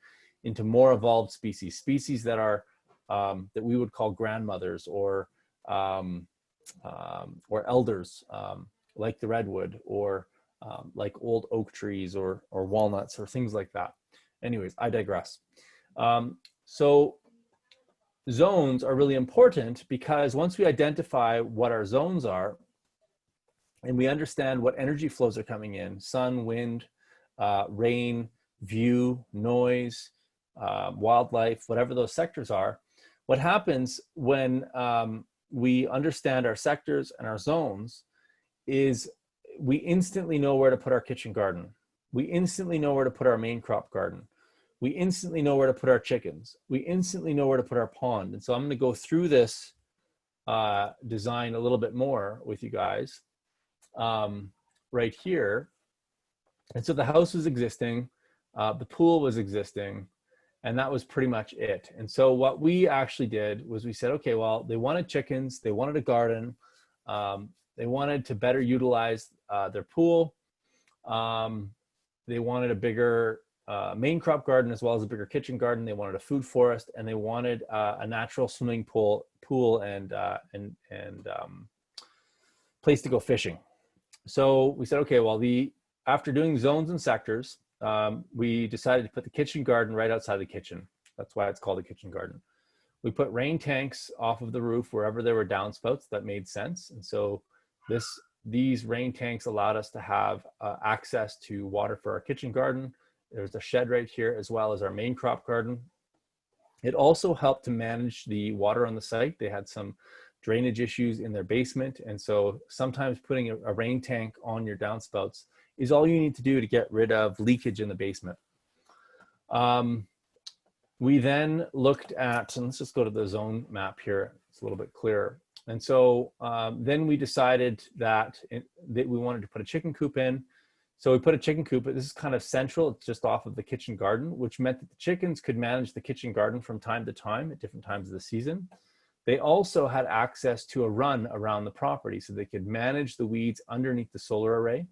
into more evolved species that are that we would call grandmothers or elders, like the redwood, or like old oak trees or walnuts or things like that. Anyways, I digress. So zones are really important because once we identify what our zones are and we understand what energy flows are coming in, sun, wind, rain, view, noise, wildlife, whatever those sectors are, what happens when we understand our sectors and our zones is we instantly know where to put our kitchen garden. We instantly know where to put our main crop garden. We instantly know where to put our chickens. We instantly know where to put our pond. And so I'm going to go through this design a little bit more with you guys right here. And so the house was existing, the pool was existing, and that was pretty much it. And so what we actually did was we said, okay, well, they wanted chickens, they wanted a garden, they wanted to better utilize their pool, they wanted a bigger main crop garden as well as a bigger kitchen garden. They wanted a food forest, and they wanted a natural swimming pool and place to go fishing. So we said, okay, well, after doing zones and sectors, we decided to put the kitchen garden right outside the kitchen. That's why it's called a kitchen garden. We put rain tanks off of the roof wherever there were downspouts that made sense. And so these rain tanks allowed us to have access to water for our kitchen garden. There's a shed right here as well as our main crop garden. It also helped to manage the water on the site. They had some drainage issues in their basement. And so sometimes putting a rain tank on your downspouts is all you need to do to get rid of leakage in the basement. We then looked at, and let's just go to the zone map here. It's a little bit clearer. And so then we decided that we wanted to put a chicken coop in. So we put a chicken coop, but this is kind of central. It's just off of the kitchen garden, which meant that the chickens could manage the kitchen garden from time to time at different times of the season. They also had access to a run around the property, so they could manage the weeds underneath the solar array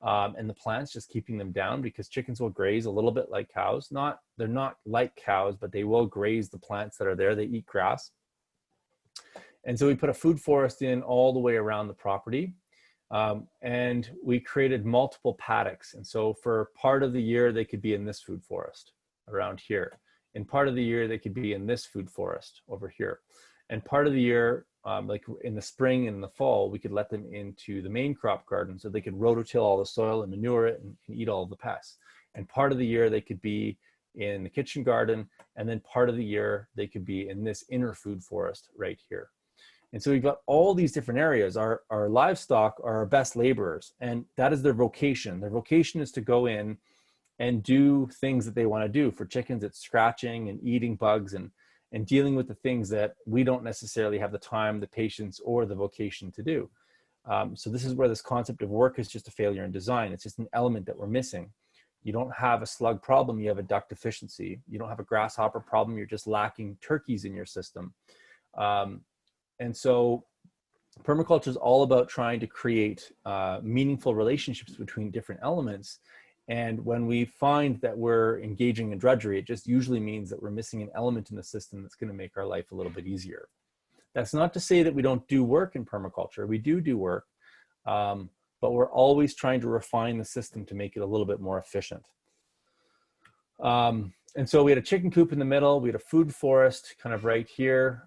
and the plants, just keeping them down, because chickens will graze a little bit like cows. They're not like cows, but they will graze the plants that are there. They eat grass. And so we put a food forest in all the way around the property. And we created multiple paddocks. And so for part of the year, they could be in this food forest around here. In part of the year, they could be in this food forest over here. And part of the year, like in the spring and in the fall, we could let them into the main crop garden so they could rototill all the soil and manure it and eat all of the pests. And part of the year, they could be in the kitchen garden. And then part of the year, they could be in this inner food forest right here. And so we've got all these different areas. Our livestock are our best laborers, and that is their vocation. Their vocation is to go in and do things that they want to do. For chickens, it's scratching and eating bugs and dealing with the things that we don't necessarily have the time, the patience, or the vocation to do. So this is where this concept of work is just a failure in design. It's just an element that we're missing. You don't have a slug problem, you have a duct deficiency. You don't have a grasshopper problem, you're just lacking turkeys in your system. And so permaculture is all about trying to create meaningful relationships between different elements. And when we find that we're engaging in drudgery, it just usually means that we're missing an element in the system that's going to make our life a little bit easier. That's not to say that we don't do work in permaculture. We do work, but we're always trying to refine the system to make it a little bit more efficient. And so we had a chicken coop in the middle. We had a food forest kind of right here.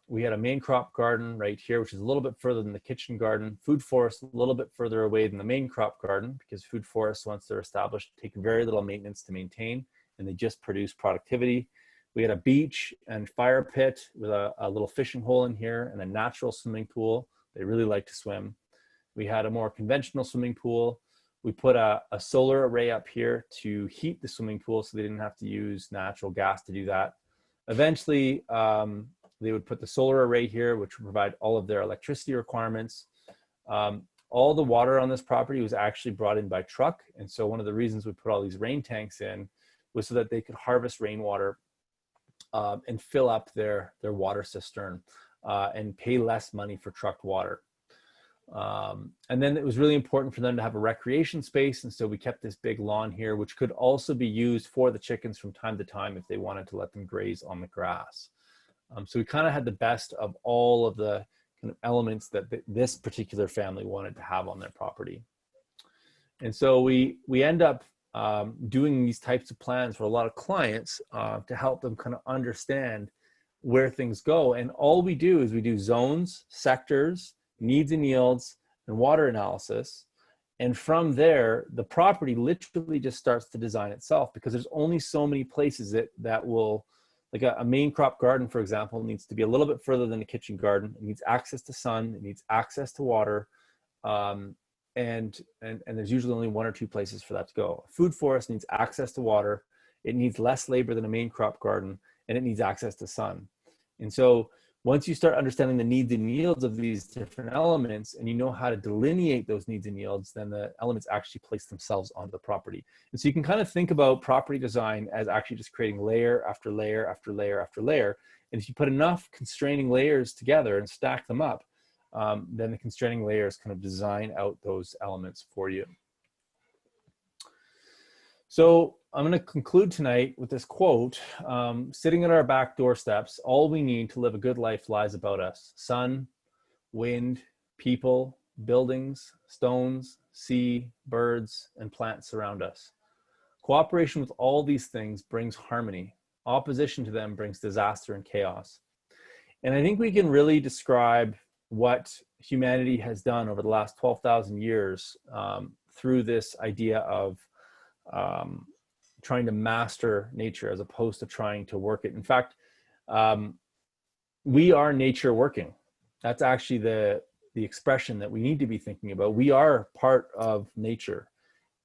We had a main crop garden right here, which is a little bit further than the kitchen garden. Food forest a little bit further away than the main crop garden, because food forests, once they're established, take very little maintenance to maintain, and they just produce productivity. We had a beach and fire pit with a little fishing hole in here and a natural swimming pool. They really like to swim. We had a more conventional swimming pool. We put a solar array up here to heat the swimming pool so they didn't have to use natural gas to do that. Eventually, they would put the solar array here, which would provide all of their electricity requirements. All the water on this property was actually brought in by truck. And so one of the reasons we put all these rain tanks in was so that they could harvest rainwater and fill up their water cistern and pay less money for trucked water. And then it was really important for them to have a recreation space. And so we kept this big lawn here, which could also be used for the chickens from time to time if they wanted to let them graze on the grass. So we kind of had the best of all of the kind of elements that this particular family wanted to have on their property. And so we end up doing these types of plans for a lot of clients to help them kind of understand where things go. And all we do is we do zones, sectors, needs and yields, and water analysis. And from there, the property literally just starts to design itself, because there's only so many places that will, like a main crop garden, for example, needs to be a little bit further than a kitchen garden. It needs access to sun, it needs access to water. And there's usually only one or two places for that to go. A food forest needs access to water. It needs less labor than a main crop garden, and it needs access to sun. And so once you start understanding the needs and yields of these different elements, and you know how to delineate those needs and yields, then the elements actually place themselves onto the property. And so you can kind of think about property design as actually just creating layer after layer after layer after layer. And if you put enough constraining layers together and stack them up, then the constraining layers kind of design out those elements for you. So I'm going to conclude tonight with this quote. Sitting at our back doorsteps, all we need to live a good life lies about us. Sun, wind, people, buildings, stones, sea, birds, and plants surround us. Cooperation with all these things brings harmony. Opposition to them brings disaster and chaos. And I think we can really describe what humanity has done over the last 12,000 years through this idea of trying to master nature as opposed to trying to work it. In fact, we are nature working. That's actually the expression that we need to be thinking about. We are part of nature,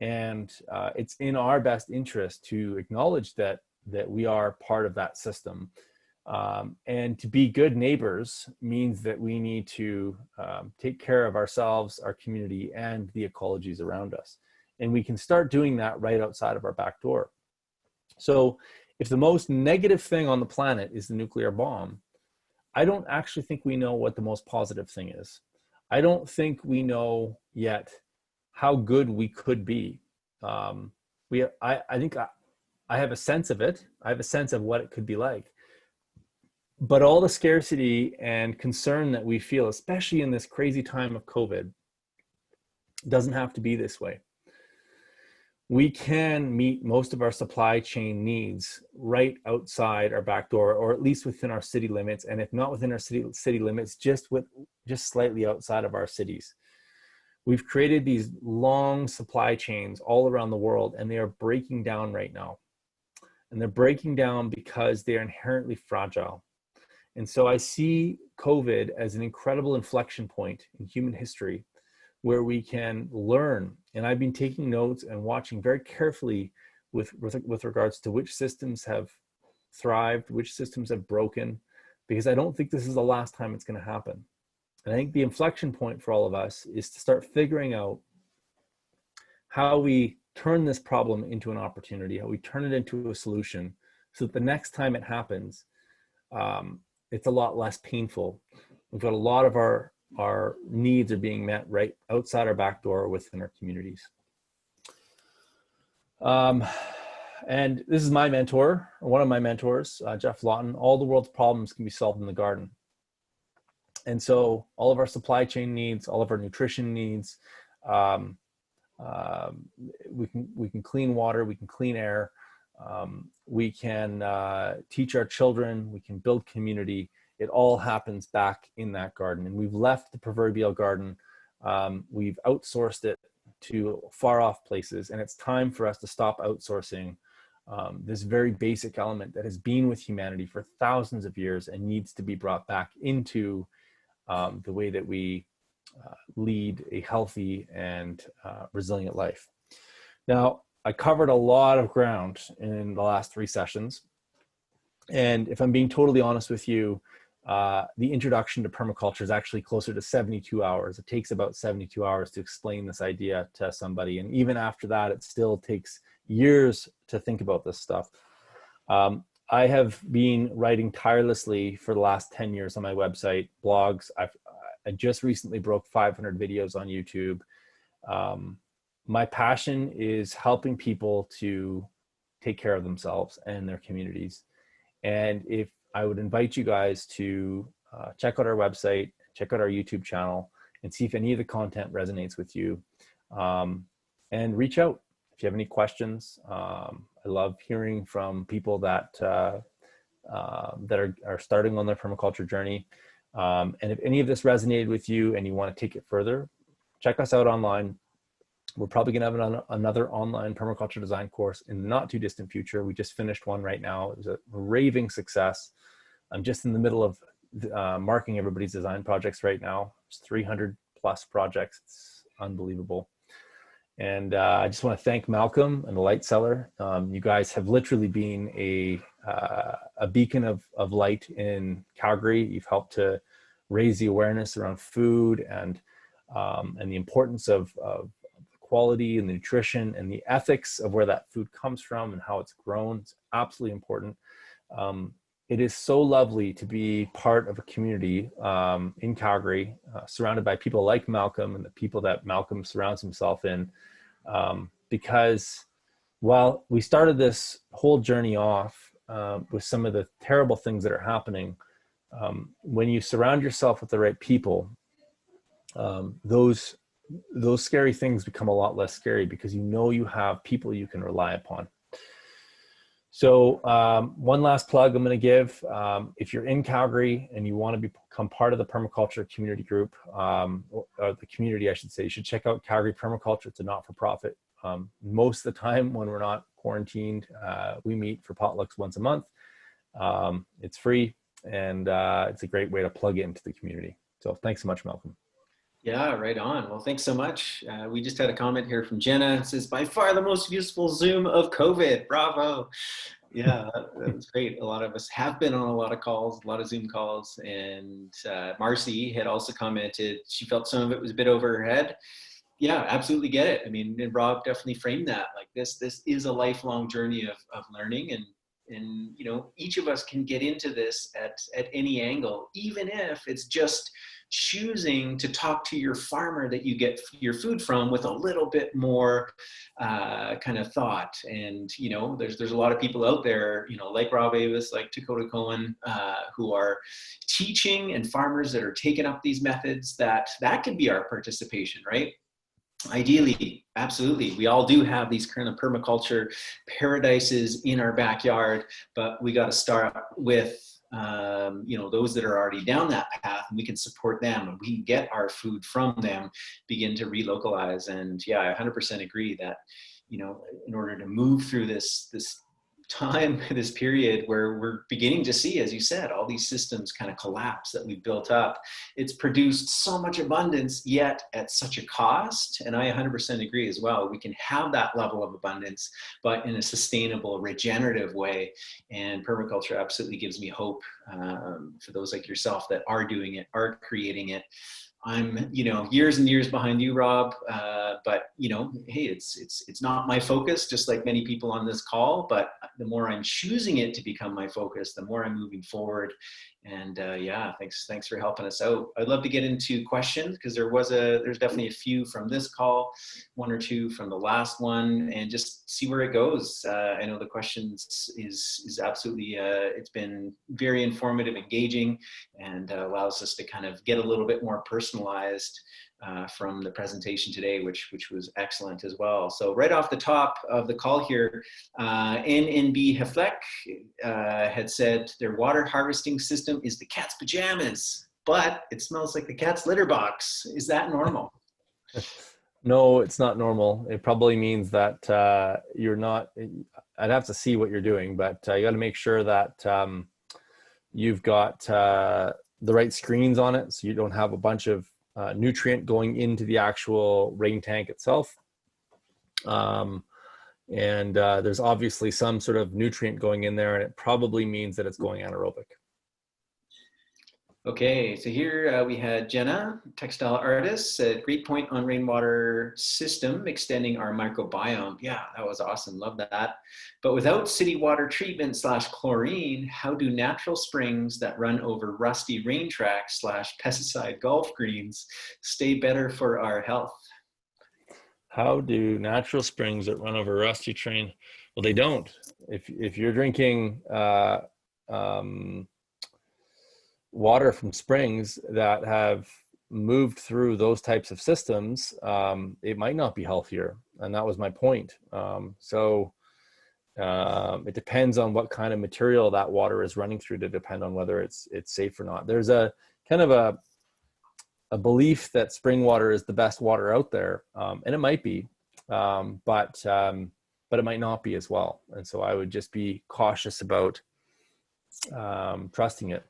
and it's in our best interest to acknowledge that we are part of that system. And to be good neighbors means that we need to take care of ourselves, our community, and the ecologies around us. And we can start doing that right outside of our back door. So if the most negative thing on the planet is the nuclear bomb, I don't actually think we know what the most positive thing is. I don't think we know yet how good we could be. I think I have a sense of it. I have a sense of what it could be like. But all the scarcity and concern that we feel, especially in this crazy time of COVID, doesn't have to be this way. We can meet most of our supply chain needs right outside our back door, or at least within our city limits. And if not within our city limits, just slightly outside of our cities. We've created these long supply chains all around the world, and they are breaking down right now. And they're breaking down because they are inherently fragile. And so I see COVID as an incredible inflection point in human history where we can learn. And I've been taking notes and watching very carefully with regards to which systems have thrived, which systems have broken, because I don't think this is the last time it's going to happen. And I think the inflection point for all of us is to start figuring out how we turn this problem into an opportunity, how we turn it into a solution, so that the next time it happens, it's a lot less painful. We've got a lot of our needs are being met right outside our back door or within our communities. And this is my mentor, or one of my mentors, Jeff Lawton. All the world's problems can be solved in the garden. And so all of our supply chain needs, all of our nutrition needs, we can clean water, we can clean air, we can teach our children, we can build community. It all happens back in that garden. And we've left the proverbial garden. We've outsourced it to far off places. And it's time for us to stop outsourcing this very basic element that has been with humanity for thousands of years and needs to be brought back into the way that we lead a healthy and resilient life. Now, I covered a lot of ground in the last 3 sessions. And if I'm being totally honest with you, the introduction to permaculture is actually closer to 72 hours. It takes about 72 hours to explain this idea to somebody. And even after that, it still takes years to think about this stuff. I have been writing tirelessly for the last 10 years on my website, blogs. I just recently broke 500 videos on YouTube. My passion is helping people to take care of themselves and their communities. And if I would invite you guys to check out our website, check out our YouTube channel, and see if any of the content resonates with you. And reach out if you have any questions. I love hearing from people that that are starting on their permaculture journey. And if any of this resonated with you and you want to take it further, check us out online. We're probably going to have another online permaculture design course in the not too distant future. We just finished one right now. It was a raving success. I'm just in the middle of marking everybody's design projects right now. It's 300 plus projects. It's unbelievable. And I just want to thank Malcolm and the Light Cellar. You guys have literally been a beacon of light in Calgary. You've helped to raise the awareness around food and the importance of quality and the nutrition and the ethics of where that food comes from and how it's grown. It's absolutely important. It is so lovely to be part of a community in Calgary, surrounded by people like Malcolm and the people that Malcolm surrounds himself in. Because while we started this whole journey off with some of the terrible things that are happening, when you surround yourself with the right people, those scary things become a lot less scary because you know you have people you can rely upon. So one last plug I'm going to give. If you're in Calgary and you want to become part of the permaculture community group, or the community, I should say, you should check out Calgary Permaculture. It's a not-for-profit. Most of the time when we're not quarantined, we meet for potlucks once a month. It's free, and it's a great way to plug into the community. So thanks so much, Malcolm. Yeah, right on. Well, thanks so much. We just had a comment here from Jenna. It says, by far the most useful Zoom of COVID. Bravo. Yeah, that was great. A lot of us have been on a lot of calls, a lot of Zoom calls. And Marcy had also commented, she felt some of it was a bit over her head. Yeah, absolutely get it. I mean, and Rob definitely framed that like this is a lifelong journey of learning, and you know, each of us can get into this at any angle, even if it's just choosing to talk to your farmer that you get your food from with a little bit more kind of thought. And you know, there's a lot of people out there, you know, like Rob Avis, like Dakota Cohen, who are teaching, and farmers that are taking up these methods. That could be our participation, right? Ideally, absolutely. We all do have these kind of permaculture paradises in our backyard, but we got to start with you know, those that are already down that path, and we can support them, and we can get our food from them, begin to relocalize. And yeah, I 100% agree that, you know, in order to move through this time, this period where we're beginning to see, as you said, all these systems kind of collapse that we've built up, it's produced so much abundance, yet at such a cost. And I 100% agree as well. We can have that level of abundance, but in a sustainable, regenerative way. And permaculture absolutely gives me hope for those like yourself that are doing it, are creating it. I'm, you know, years and years behind you, Rob, but you know, hey, it's not my focus, just like many people on this call, but the more I'm choosing it to become my focus, the more I'm moving forward. And yeah, thanks for helping us out. I'd love to get into questions, because there's definitely a few from this call, one or two from the last one, and just see where it goes. I know the questions is absolutely, it's been very informative, engaging, and allows us to kind of get a little bit more personalized from the presentation today, which was excellent as well. So right off the top of the call here, NNB Hefleck had said their water harvesting system is the cat's pajamas, but it smells like the cat's litter box. Is that normal? No, it's not normal. It probably means that you're not, I'd have to see what you're doing, but you got to make sure that you've got the right screens on it, so you don't have a bunch of nutrient going into the actual rain tank itself. And there's obviously some sort of nutrient going in there, and it probably means that it's going anaerobic. Okay, so here we had Jenna, textile artist, said, great point on rainwater system, extending our microbiome. Yeah, that was awesome, love that. But without city water treatment / chlorine, how do natural springs that run over rusty rain tracks / pesticide golf greens stay better for our health? How do natural springs that run over rusty train? Well, they don't. If you're drinking water from springs that have moved through those types of systems, it might not be healthier. And that was my point. So It depends on what kind of material that water is running through to depend on whether it's safe or not. There's a kind of a belief that spring water is the best water out there, and it might be, but it might not be as well. And so I would just be cautious about trusting it.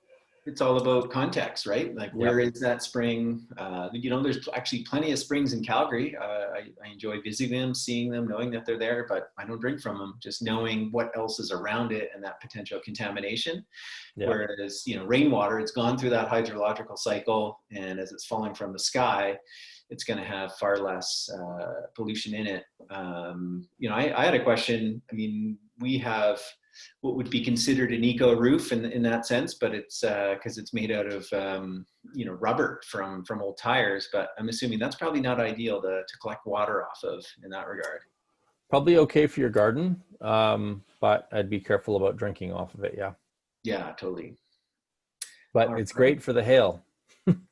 It's all about context, right? Like, where is that spring? There's actually plenty of springs in Calgary. I enjoy visiting them, seeing them, knowing that they're there, but I don't drink from them. Just knowing what else is around it and that potential contamination. Yeah. Whereas, rainwater, it's gone through that hydrological cycle, and as it's falling from the sky, it's going to have far less pollution in it. I had a question. I mean, we have what would be considered an eco roof in that sense, but it's because it's made out of rubber from old tires. But I'm assuming that's probably not ideal to collect water off of in that regard. Probably okay for your garden, but I'd be careful about drinking off of it. Yeah, totally. But it's great for the hail.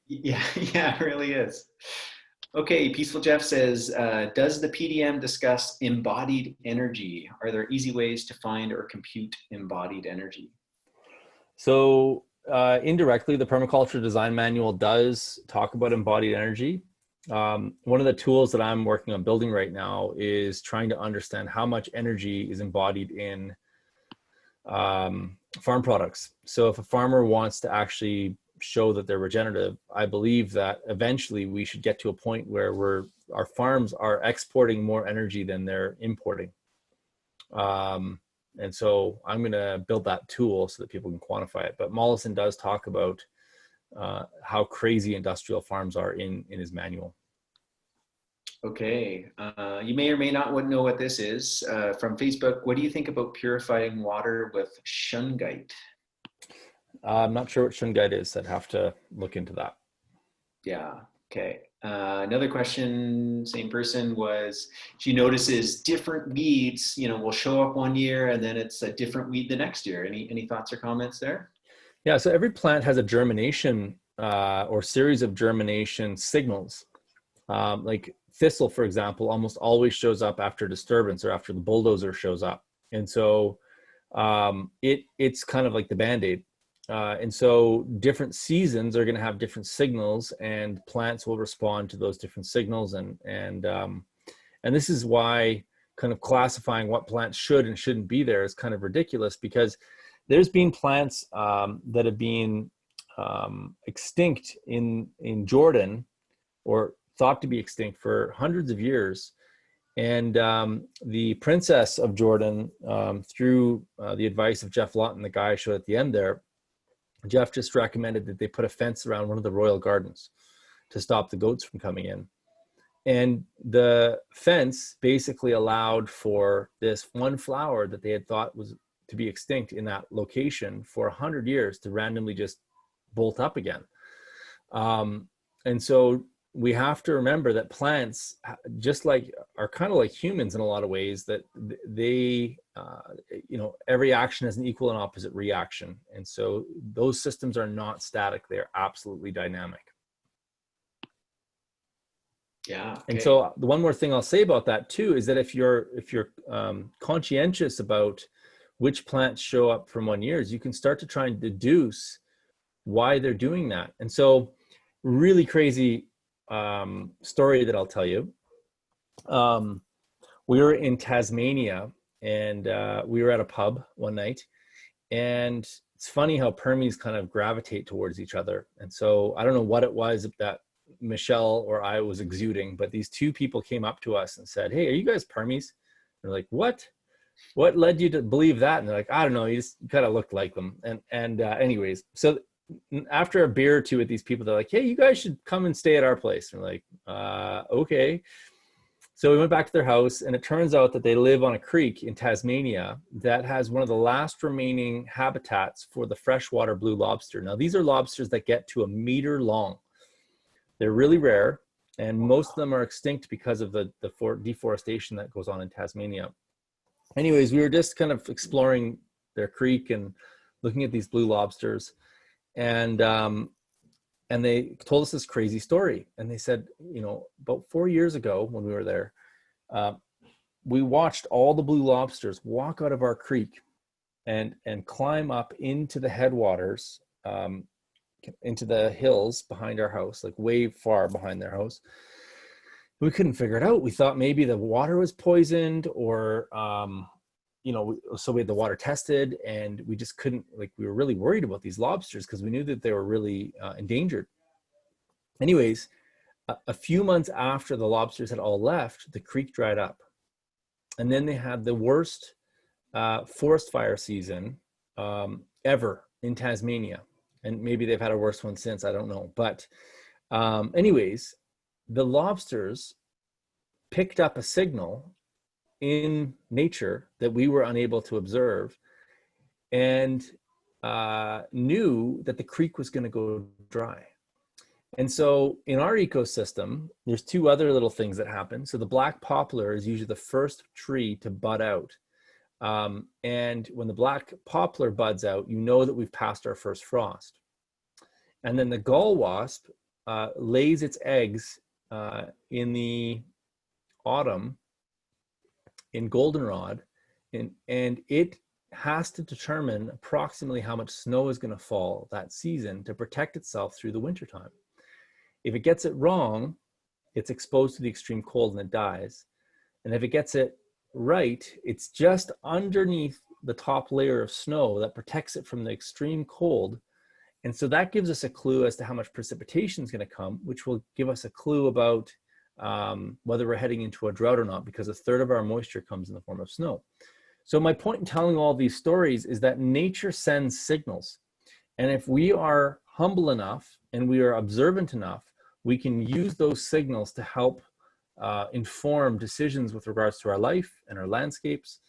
Yeah, it really is. Okay, Peaceful Jeff says, does the PDM discuss embodied energy? Are there easy ways to find or compute embodied energy? So indirectly, the Permaculture Design Manual does talk about embodied energy. One of the tools that I'm working on building right now is trying to understand how much energy is embodied in farm products. So if a farmer wants to actually show that they're regenerative, I believe that eventually we should get to a point where our farms are exporting more energy than they're importing. And so I'm going to build that tool so that people can quantify it. But Mollison does talk about how crazy industrial farms are in his manual. Okay, you may or may not know what this is. From Facebook, what do you think about purifying water with shungite? I'm not sure what shungite is. I'd have to look into that. Yeah, okay. Another question, same person, was she notices different weeds, will show up one year and then it's a different weed the next year. Any thoughts or comments there? Yeah, so every plant has a germination or series of germination signals. Like thistle, for example, almost always shows up after disturbance or after the bulldozer shows up. And so it's kind of like the Band-Aid. And so different seasons are going to have different signals, and plants will respond to those different signals. And this is why kind of classifying what plants should and shouldn't be there is kind of ridiculous, because there's been plants that have been extinct in Jordan, or thought to be extinct for hundreds of years. And the princess of Jordan, through the advice of Jeff Lawton, the guy I showed at the end there, Jeff just recommended that they put a fence around one of the royal gardens to stop the goats from coming in. And the fence basically allowed for this one flower that they had thought was to be extinct in that location for 100 years to randomly just bolt up again. And so we have to remember that plants, just like, are kind of like humans in a lot of ways, that they, every action has an equal and opposite reaction. And so those systems are not static. They're absolutely dynamic. Yeah. Okay. And so the one more thing I'll say about that too, is that if you're conscientious about which plants show up from one year, you can start to try and deduce why they're doing that. And so really crazy story that I'll tell you. We were in Tasmania, and we were at a pub one night, and it's funny how Permies kind of gravitate towards each other. And so I don't know what it was that Michelle or I was exuding, but these two people came up to us and said, "Hey, are you guys Permies?" We're like, "What led you to believe that?" And they're like, "I don't know, you just kind of looked like them." And anyways, so after a beer or two with these people, they're like, "Hey, you guys should come and stay at our place." And we're like, okay. So we went back to their house, and it turns out that they live on a creek in Tasmania that has one of the last remaining habitats for the freshwater blue lobster. Now, these are lobsters that get to 1 meter long. They're really rare, and most of them are extinct because of the deforestation that goes on in Tasmania. Anyways, we were just kind of exploring their creek and looking at these blue lobsters. And they told us this crazy story. And they said, about 4 years ago when we were there, we watched all the blue lobsters walk out of our creek and climb up into the headwaters, into the hills behind our house, like way far behind their house. We couldn't figure it out. We thought maybe the water was poisoned, or so we had the water tested, and we just couldn't, like, we were really worried about these lobsters because we knew that they were really endangered. Anyways, a few months after the lobsters had all left, the creek dried up. And then they had the worst forest fire season ever in Tasmania. And maybe they've had a worse one since, I don't know. But anyways, the lobsters picked up a signal in nature that we were unable to observe, and knew that the creek was going to go dry. And so in our ecosystem, there's two other little things that happen. So the black poplar is usually the first tree to bud out. And when the black poplar buds out, you know that we've passed our first frost. And then the gall wasp lays its eggs in the autumn in goldenrod, and it has to determine approximately how much snow is going to fall that season to protect itself through the wintertime. If it gets it wrong, it's exposed to the extreme cold and it dies. And if it gets it right, it's just underneath the top layer of snow that protects it from the extreme cold. And so that gives us a clue as to how much precipitation is going to come, which will give us a clue about whether we're heading into a drought or not, because a third of our moisture comes in the form of snow. So my point in telling all these stories is that nature sends signals. And if we are humble enough and we are observant enough, we can use those signals to help inform decisions with regards to our life and our landscapes,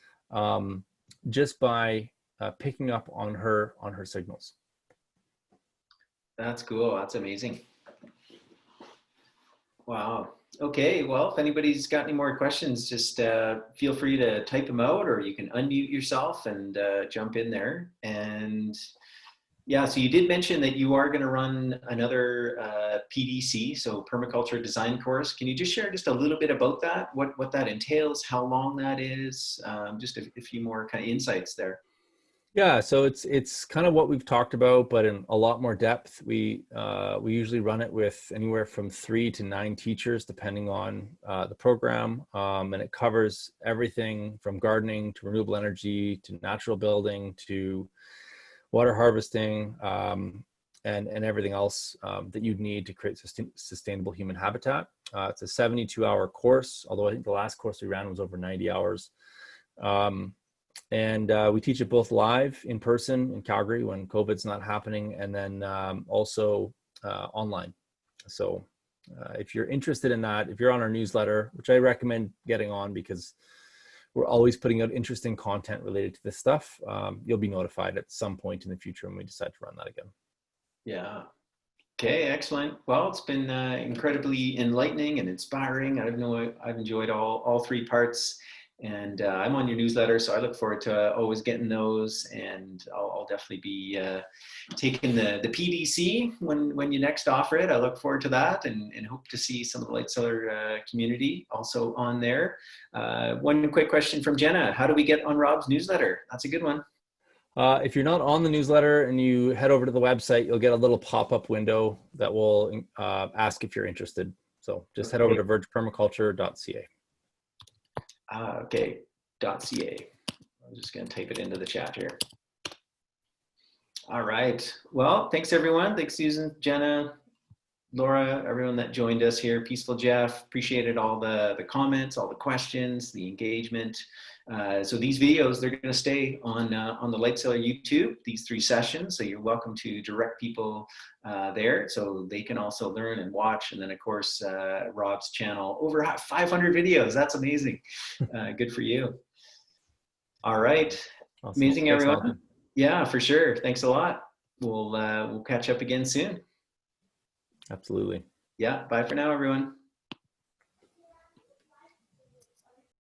just by picking up on her signals. That's cool. That's amazing. Wow. Okay. Well, if anybody's got any more questions, just feel free to type them out, or you can unmute yourself and jump in there. And yeah, so you did mention that you are going to run another PDC, so permaculture design course. Can you just share just a little bit about that? What that entails, how long that is, just a few more kind of insights there. Yeah, so it's kind of what we've talked about, but in a lot more depth. We usually run it with anywhere from 3 to 9 teachers, depending on the program, and it covers everything from gardening to renewable energy to natural building to water harvesting, and everything else that you'd need to create sustainable human habitat. It's a 72-hour course, although I think the last course we ran was over 90 hours. And we teach it both live in person in Calgary when COVID's not happening, and then also online. So if you're interested in that, if you're on our newsletter, which I recommend getting on because we're always putting out interesting content related to this stuff, you'll be notified at some point in the future when we decide to run that again. Yeah. Okay, excellent. Well, it's been incredibly enlightening and inspiring. I've enjoyed all 3 parts. And I'm on your newsletter, so I look forward to always getting those. And I'll definitely be taking the PDC when you next offer it. I look forward to that, and hope to see some of the Light Cellar community also on there. One quick question from Jenna: how do we get on Rob's newsletter? That's a good one. If you're not on the newsletter and you head over to the website, you'll get a little pop-up window that will ask if you're interested. So just head over to vergepermaculture.ca. Okay, .ca. I'm just going to type it into the chat here. All right. Well, thanks everyone. Thanks Susan, Jenna, Laura, everyone that joined us here. Peaceful Jeff, appreciated all the comments, all the questions, the engagement. So these videos, they're going to stay on the Light Cellar YouTube, these 3 sessions. So you're welcome to direct people there so they can also learn and watch. And then of course, Rob's channel, over 500 videos. That's amazing. Good for you. All right. Awesome. Amazing, Thanks, everyone. Malcolm. Yeah, for sure. Thanks a lot. We'll catch up again soon. Absolutely. Yeah. Bye for now, everyone.